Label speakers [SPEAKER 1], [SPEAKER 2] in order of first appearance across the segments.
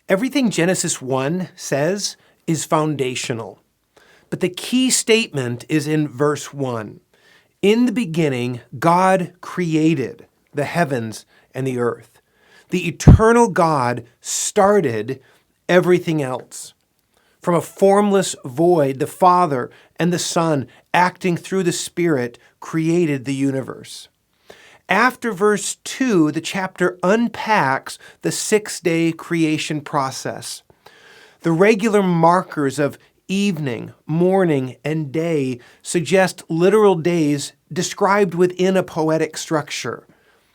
[SPEAKER 1] Everything Genesis 1 says is foundational. But the key statement is in verse 1. In the beginning, God created the heavens and the earth. The eternal God started everything else. From a formless void, the Father and the Son, acting through the Spirit, created the universe. After verse 2, the chapter unpacks the six-day creation process. The regular markers of evening, morning, and day suggest literal days described within a poetic structure.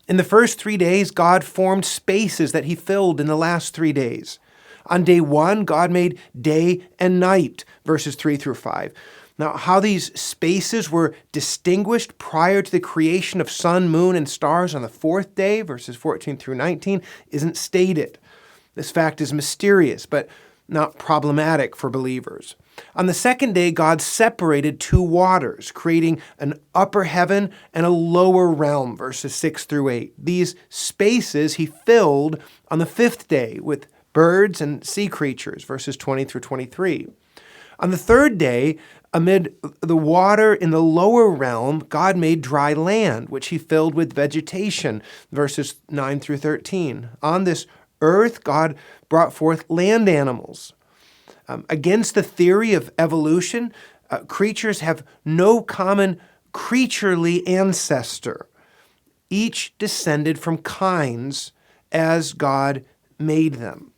[SPEAKER 1] In the first 3 days, God formed spaces that he filled in the last 3 days. On day 1, God made day and night, verses 3 through 5. Now, how these spaces were distinguished prior to the creation of sun, moon, and stars on the 4th day, verses 14 through 19, isn't stated. This fact is mysterious, but not problematic for believers. On the 2nd day, God separated 2 waters, creating an upper heaven and a lower realm, verses 6 through 8. These spaces he filled on the 5th day with birds and sea creatures, verses 20 through 23. On the 3rd day, amid the water in the lower realm, God made dry land, which he filled with vegetation, verses 9 through 13. On this earth, God brought forth land animals. Against the theory of evolution, creatures have no common creaturely ancestor. Each descended from kinds as God made them.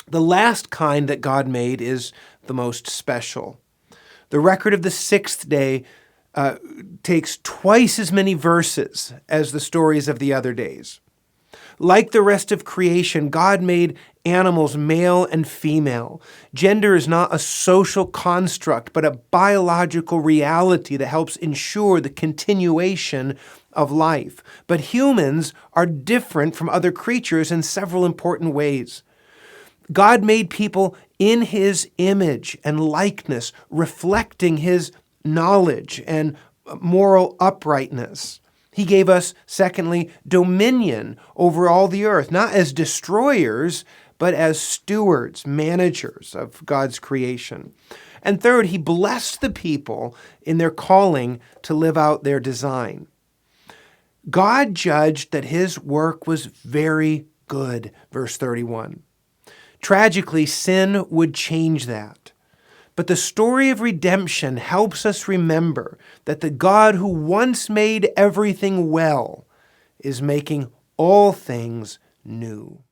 [SPEAKER 1] The last kind that God made is the most special. The record of the 6th day takes twice as many verses as the stories of the other days. Like the rest of creation, God made animals male and female. Gender is not a social construct, but a biological reality that helps ensure the continuation of life. But humans are different from other creatures in several important ways. God made people in his image and likeness, reflecting his knowledge and moral uprightness. He gave us, secondly, dominion over all the earth, not as destroyers, but as stewards, managers of God's creation. And third, he blessed the people in their calling to live out their design. God judged that his work was very good, verse 31. Tragically, sin would change that. But the story of redemption helps us remember that the God who once made everything well is making all things new.